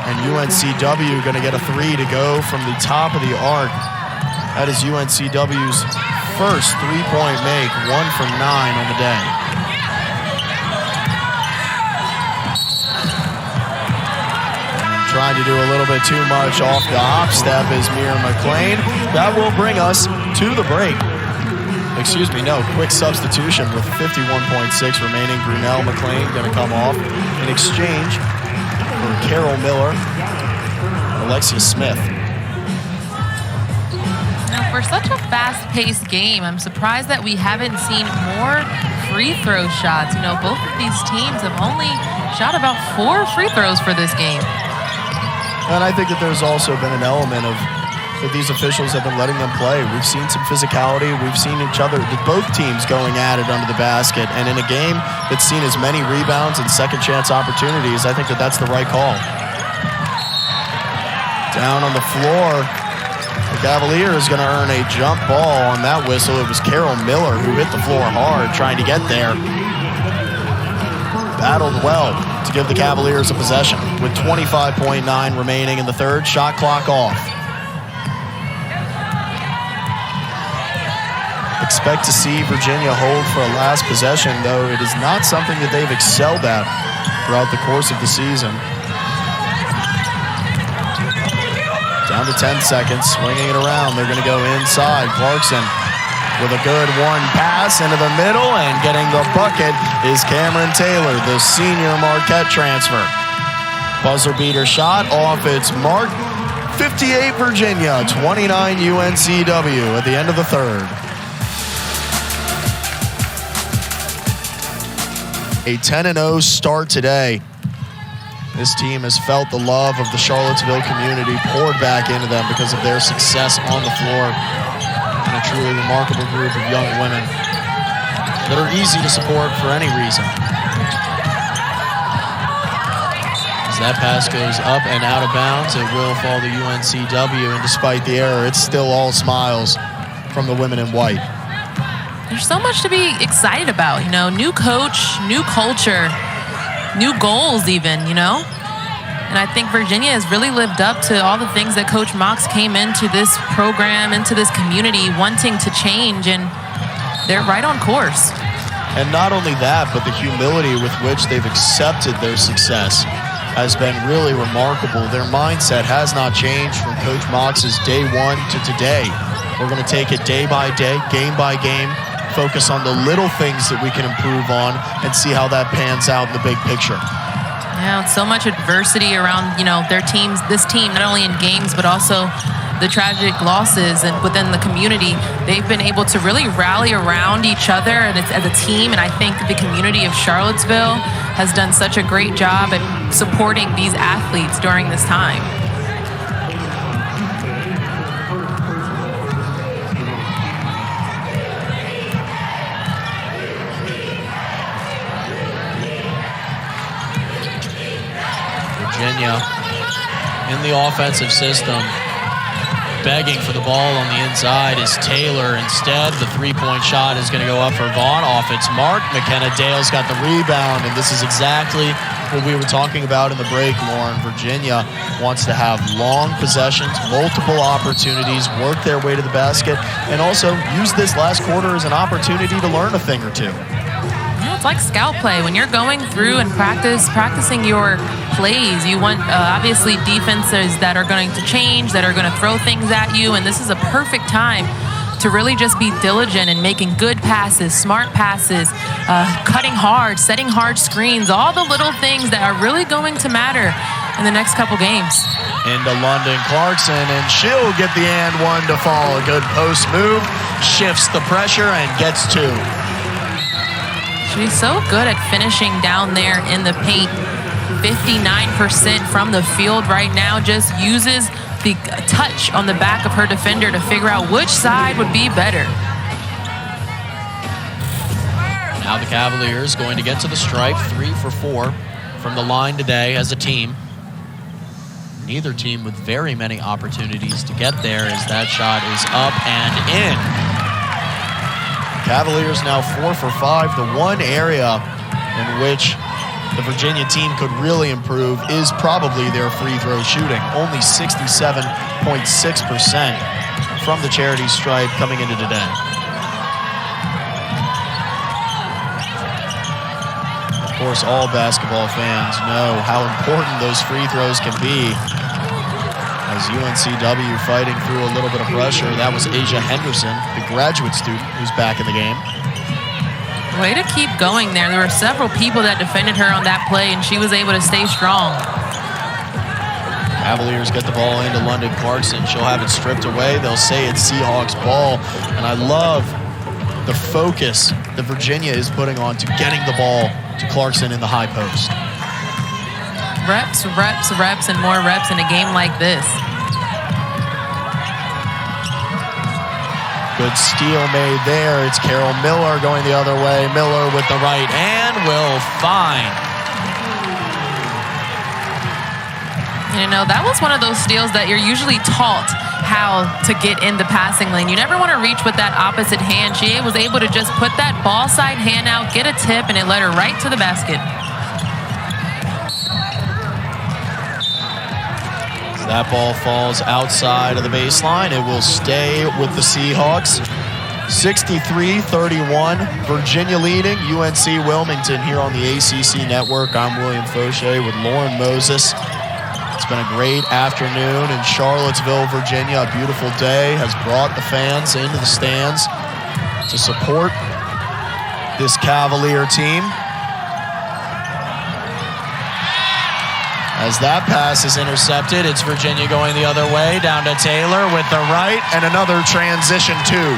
And UNCW going to get a 3 to go from the top of the arc. That is UNCW's first three-point make, 1 from 9 on the day. And trying to do a little bit too much off the hop step is Mir McLean. That will bring us to the break. Excuse me, no, quick substitution with 51.6 remaining. Brunel McLean going to come off in exchange for Carol Miller and Alexia Smith. For such a fast-paced game, I'm surprised that we haven't seen more free throw shots. You know, both of these teams have only shot about 4 free throws for this game. And I think that there's also been an element of that these officials have been letting them play. We've seen some physicality. We've seen both teams going at it under the basket. And in a game that's seen as many rebounds and second chance opportunities, I think that that's the right call. Down on the floor. The Cavalier is going to earn a jump ball on that whistle. It was Carol Miller who hit the floor hard trying to get there. Battled well to give the Cavaliers a possession with 25.9 remaining in the third. Shot clock off. Expect to see Virginia hold for a last possession, though it is not something that they've excelled at throughout the course of the season. Down to 10 seconds, swinging it around. They're going to go inside. Clarkson with a good one pass into the middle, and getting the bucket is Cameron Taylor, the senior Marquette transfer. Buzzer beater shot off its mark. 58 Virginia, 29 UNCW at the end of the third. A 10-0 start today This team has felt the love of the Charlottesville community poured back into them because of their success on the floor. And a truly remarkable group of young women that are easy to support for any reason. As that pass goes up and out of bounds, it will fall to UNCW, and despite the error, it's still all smiles from the women in white. There's so much to be excited about, new coach, new culture, new goals even, And I think Virginia has really lived up to all the things that Coach Mox came into this program, into this community, wanting to change, and they're right on course. And not only that, but the humility with which they've accepted their success has been really remarkable. Their mindset has not changed from Coach Mox's day one to today. We're going to take it day by day, game by game, focus on the little things that we can improve on and see how that pans out in the big picture. Yeah, so much adversity around, their teams, this team, not only in games, but also the tragic losses and within the community. They've been able to really rally around each other and as a team, and I think the community of Charlottesville has done such a great job at supporting these athletes during this time. Virginia in the offensive system, begging for the ball on the inside is Taylor. Instead, the three-point shot is going to go up for Vaughn off its mark. McKenna Dale's got the rebound, and this is exactly what we were talking about in the break, Lauren. Virginia wants to have long possessions, multiple opportunities, work their way to the basket, and also use this last quarter as an opportunity to learn a thing or two. It's like scout play. When you're going through and practicing your plays, you want obviously defenses that are going to change, that are going to throw things at you, and this is a perfect time to really just be diligent in making good passes, smart passes, cutting hard, setting hard screens, all the little things that are really going to matter in the next couple games. Into London Clarkson, and she'll get the and one to fall. A good post move, shifts the pressure, and gets two. She's so good at finishing down there in the paint. 59% from the field right now, just uses the touch on the back of her defender to figure out which side would be better. Now the Cavaliers going to get to the stripe, 3 for 4 from the line today as a team. Neither team with very many opportunities to get there as that shot is up and in. Cavaliers now 4 for 5. The one area in which the Virginia team could really improve is probably their free throw shooting. Only 67.6% from the charity stripe coming into today. Of course, all basketball fans know how important those free throws can be. As UNCW fighting through a little bit of pressure, that was Asia Henderson, the graduate student who's back in the game. Way to keep going there. There were several people that defended her on that play, and she was able to stay strong. Cavaliers get the ball into London Clarkson. She'll have it stripped away. They'll say it's Seahawks ball. And I love the focus that Virginia is putting on to getting the ball to Clarkson in the high post. Reps, reps, reps, and more reps in a game like this. Good steal made there. It's Carol Miller going the other way. Miller with the right hand will find. That was one of those steals that you're usually taught how to get in the passing lane. You never want to reach with that opposite hand. She was able to just put that ball side hand out, get a tip, and it led her right to the basket. That ball falls outside of the baseline. It will stay with the Seahawks. 63-31, Virginia leading UNC Wilmington here on the ACC Network. I'm William Fauché with Lauren Moses. It's been a great afternoon in Charlottesville, Virginia. A beautiful day has brought the fans into the stands to support this Cavalier team. As that pass is intercepted, it's Virginia going the other way, down to Taylor with the right, and another transition two.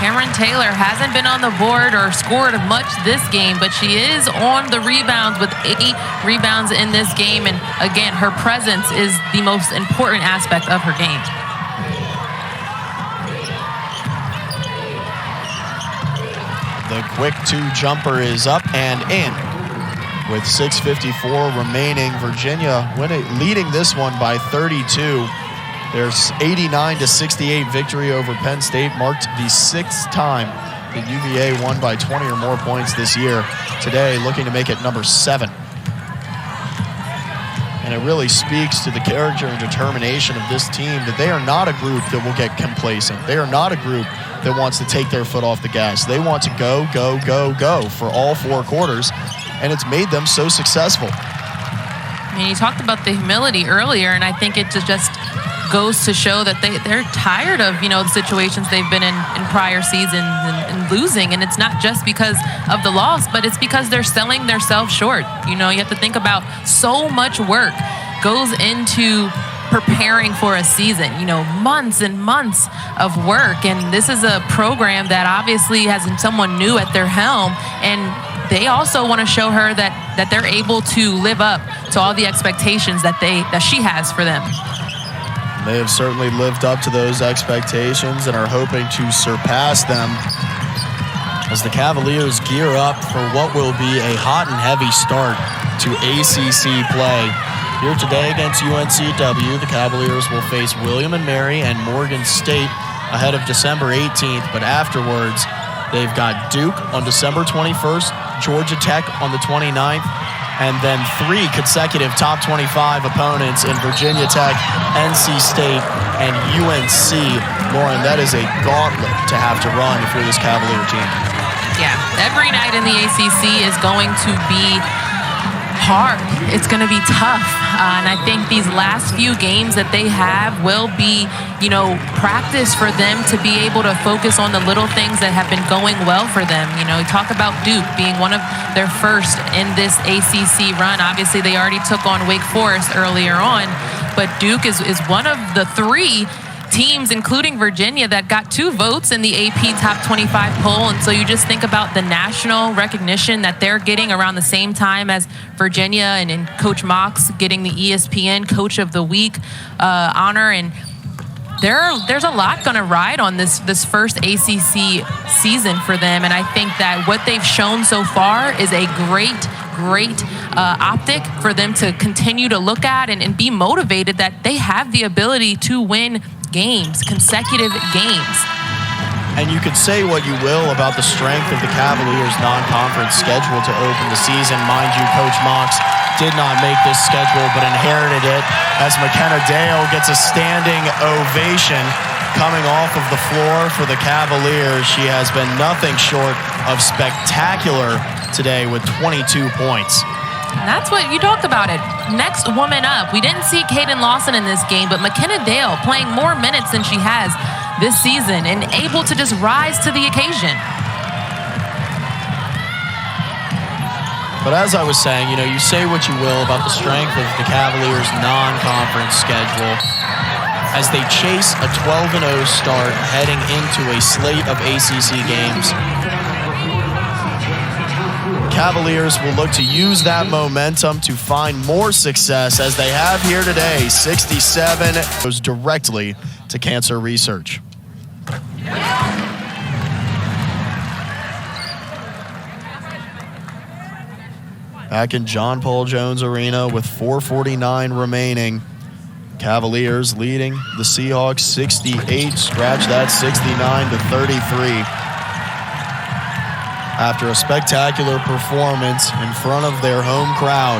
Cameron Taylor hasn't been on the board or scored much this game, but she is on the rebounds with 8 rebounds in this game. And again, her presence is the most important aspect of her game. The quick 2 jumper is up and in. With 6:54 remaining, Virginia leading this one by 32. Their 89-68 victory over Penn State marked the 6th time that UVA won by 20 or more points this year. Today, looking to make it number 7. And it really speaks to the character and determination of this team that they are not a group that will get complacent. They are not a group that wants to take their foot off the gas. They want to go, go, go, go for all 4 quarters, and it's made them so successful. I mean, you talked about the humility earlier, and I think it just goes to show that they're tired of, the situations they've been in prior seasons and losing. And it's not just because of the loss, but it's because they're selling themselves short. You have to think about so much work goes into preparing for a season, months and months of work. And this is a program that obviously has someone new at their helm, and they also want to show her that they're able to live up to all the expectations that she has for them. They have certainly lived up to those expectations and are hoping to surpass them as the Cavaliers gear up for what will be a hot and heavy start to ACC play. Here today against UNCW, the Cavaliers will face William & Mary and Morgan State ahead of December 18th, but afterwards they've got Duke on December 21st, Georgia Tech on the 29th, and then 3 consecutive top 25 opponents in Virginia Tech, NC State, and UNC. Lauren, that is a gauntlet to have to run if you're this Cavalier team. Yeah, every night in the ACC is going to be hard. It's going to be tough. And I think these last few games that they have will be, practice for them to be able to focus on the little things that have been going well for them. Talk about Duke being one of their first in this ACC run. Obviously, they already took on Wake Forest earlier on, but Duke is one of the 3 teams, including Virginia, that got 2 votes in the AP Top 25 poll. And so you just think about the national recognition that they're getting around the same time as Virginia, and Coach Mox getting the ESPN Coach of the Week honor. And there's a lot going to ride on this first ACC season for them. And I think that what they've shown so far is a great optic for them to continue to look at and be motivated that they have the ability to win consecutive games. And you could say what you will about the strength of the Cavaliers' non-conference schedule to open the season. Mind you, Coach Mox did not make this schedule, but inherited it as McKenna Dale gets a standing ovation coming off of the floor for the Cavaliers. She has been nothing short of spectacular today with 22 points. And that's what you talked about it. Next woman up. We didn't see Kaden Lawson in this game, but McKenna Dale playing more minutes than she has this season and able to just rise to the occasion. But as I was saying, you say what you will about the strength of the Cavaliers' non-conference schedule as they chase a 12-0 start heading into a slate of ACC games. Cavaliers will look to use that momentum to find more success as they have here today. 67 goes directly to cancer research. Back in John Paul Jones Arena with 4:49 remaining. Cavaliers leading the Seahawks 68, scratch that 69-33. After a spectacular performance in front of their home crowd,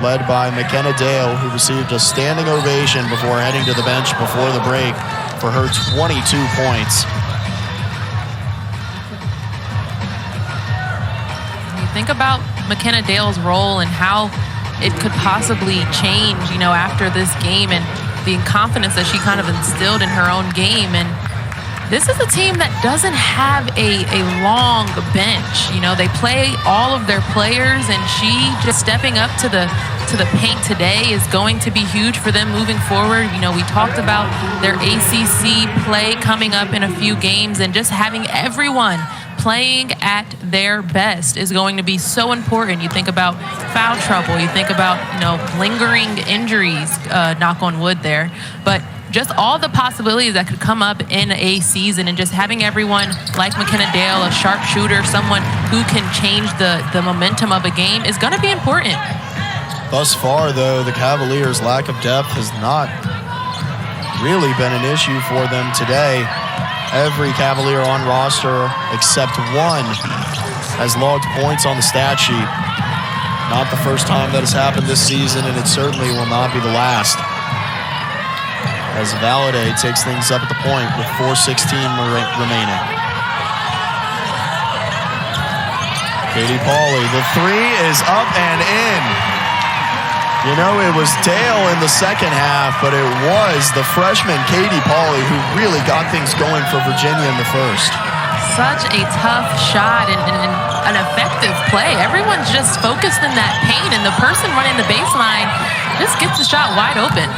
led by McKenna Dale, who received a standing ovation before heading to the bench before the break for her 22 points. You think about McKenna Dale's role and how it could possibly change, after this game, and the confidence that she kind of instilled in her own game. And this is a team that doesn't have a long bench. You know, they play all of their players, and she just stepping up to the paint today is going to be huge for them moving forward. You know, we talked about their ACC play coming up in a few games, and just having everyone playing at their best is going to be so important. You think about foul trouble, you think about, you know, lingering injuries, knock on wood there, but just all the possibilities that could come up in a season, and just having everyone like McKenna Dale, a sharpshooter, someone who can change the momentum of a game, is going to be important. Thus far, though, the Cavaliers' lack of depth has not really been an issue for them today. Every Cavalier on roster except one has logged points on the stat sheet. Not the first time that has happened this season, and it certainly will not be the last. As Valade takes things up at the point with 4:16 remaining. Katie Pauley, the three is up and in. You know, it was Dale in the second half, but it was the freshman Katie Pauley who really got things going for Virginia in the first. Such a tough shot and an effective play. Everyone's just focused in that paint, and the person running the baseline just gets the shot wide open.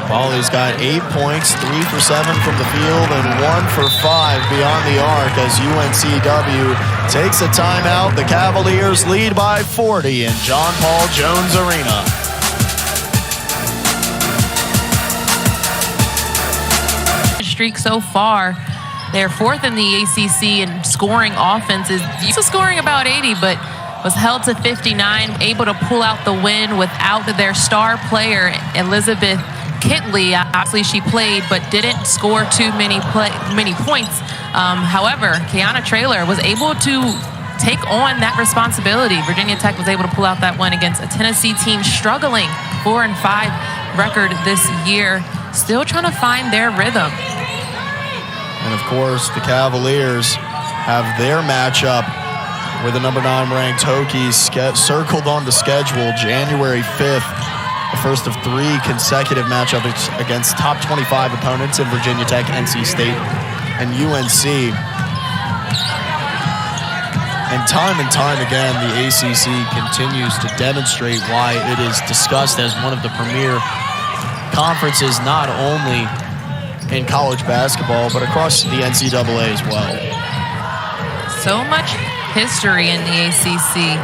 Pauley's got 8 points, 3 for 7 from the field, and 1 for 5 beyond the arc as UNCW takes a timeout. The Cavaliers lead by 40 in John Paul Jones Arena. Streak so far. They're fourth in the ACC in scoring offenses. Used to scoring about 80, but was held to 59, able to pull out the win without their star player, Elizabeth Kitley. Obviously, she played, but didn't score too many points. However, Kiana Traylor was able to take on that responsibility. Virginia Tech was able to pull out that win against a Tennessee team struggling, 4-5 record this year, still trying to find their rhythm. And of course, the Cavaliers have their matchup with the number 9 ranked Hokies circled on the schedule January 5th. The first of 3 consecutive matchups against top 25 opponents in Virginia Tech, NC State, and UNC. And time again, the ACC continues to demonstrate why it is discussed as one of the premier conferences, not only in college basketball, but across the NCAA as well. So much history in the ACC.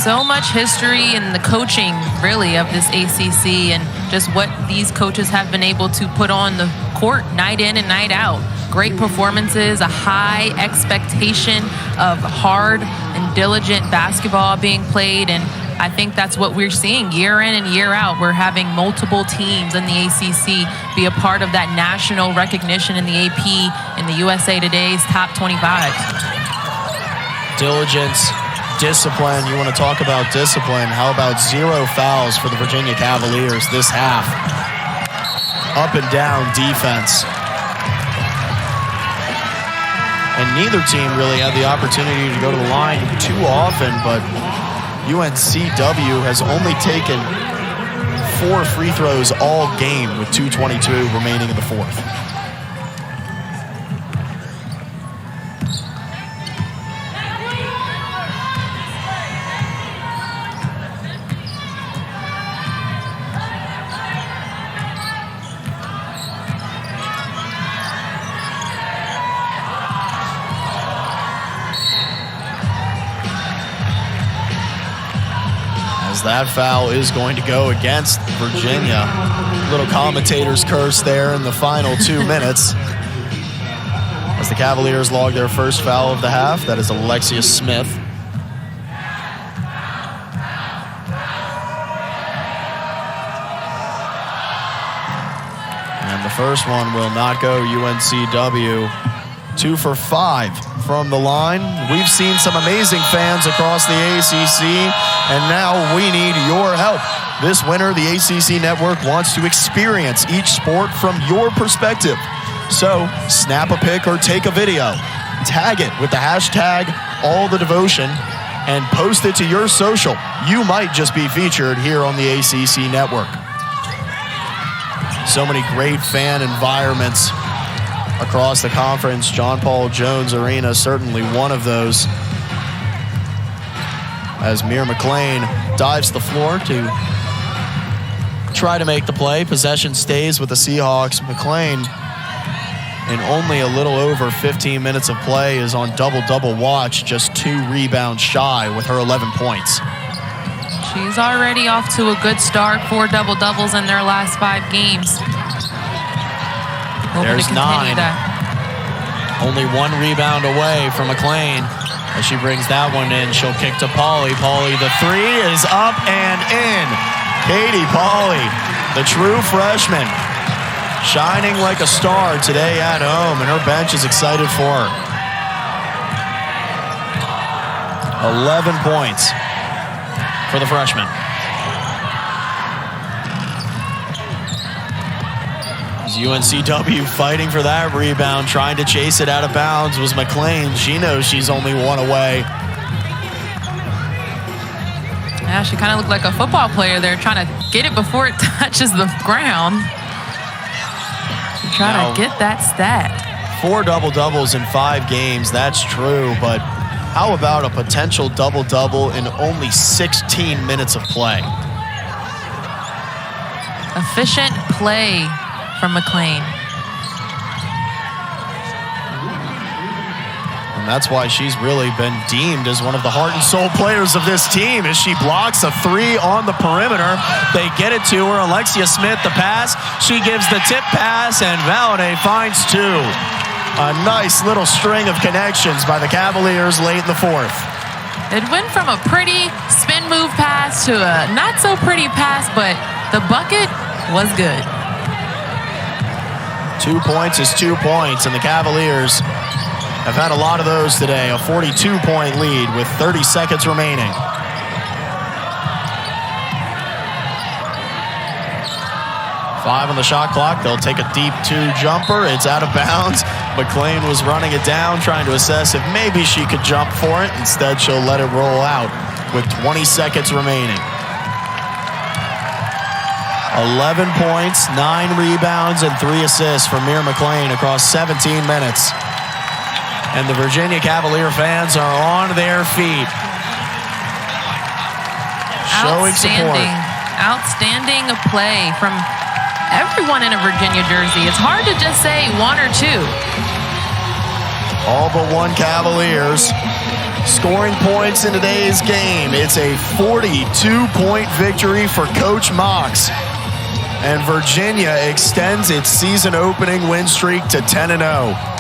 So much history in the coaching, really, of this ACC, and just what these coaches have been able to put on the court night in and night out. Great performances, a high expectation of hard and diligent basketball being played, and I think that's what we're seeing year in and year out. We're having multiple teams in the ACC be a part of that national recognition in the AP and the USA Today's top 25. Diligence, discipline. You want to talk about discipline? How about 0 fouls for the Virginia Cavaliers this half? Up and down defense. And neither team really had the opportunity to go to the line too often, but UNCW has only taken 4 free throws all game with 2:22 remaining in the fourth. That foul is going to go against Virginia. Little commentator's curse there in the final 2 minutes. As the Cavaliers log their first foul of the half, that is Alexia Smith. And the first one will not go UNCW. 2 for 5 from the line. We've seen some amazing fans across the ACC, and now we need your help. This winter, the ACC Network wants to experience each sport from your perspective. So snap a pic or take a video, tag it with the hashtag AllTheDevotion, and post it to your social. You might just be featured here on the ACC Network. So many great fan environments across the conference. John Paul Jones Arena, certainly one of those. As Mir McLean dives to the floor to try to make the play. Possession stays with the Seahawks. McLean, in only a little over 15 minutes of play, is on double-double watch, just 2 rebounds shy with her 11 points. She's already off to a good start, 4 double-doubles in their last 5 games. There's 9. That. Only 1 rebound away from McLean. As she brings that one in, she'll kick to Pauly. Pauly, the 3 is up and in. Katie Pauly, the true freshman, shining like a star today at home, and her bench is excited for her. 11 points for the freshman. UNCW fighting for that rebound, trying to chase it out of bounds was McLean. She knows she's only 1 away. Yeah, she kind of looked like a football player there, trying to get it before it touches the ground. Trying to get that stat. 4 double-doubles in 5 games, that's true, but how about a potential double-double in only 16 minutes of play? Efficient play from McLean. And that's why she's really been deemed as one of the heart and soul players of this team, as she blocks a 3 on the perimeter. They get it to her. Alexia Smith, the pass. She gives the tip pass, and Valadie finds 2. A nice little string of connections by the Cavaliers late in the 4th. It went from a pretty spin move pass to a not so pretty pass, but the bucket was good. 2 points is 2 points, and the Cavaliers have had a lot of those today. A 42-point lead with 30 seconds remaining. 5 on the shot clock. They'll take a deep 2 jumper. It's out of bounds. McLean was running it down, trying to assess if maybe she could jump for it. Instead, she'll let it roll out with 20 seconds remaining. 11 points, 9 rebounds, and 3 assists for Mir McLean across 17 minutes. And the Virginia Cavalier fans are on their feet, showing support. Outstanding play from everyone in a Virginia jersey. It's hard to just say 1 or 2. All but 1 Cavaliers scoring points in today's game. It's a 42-point victory for Coach Mox. And Virginia extends its season opening win streak to 10-0.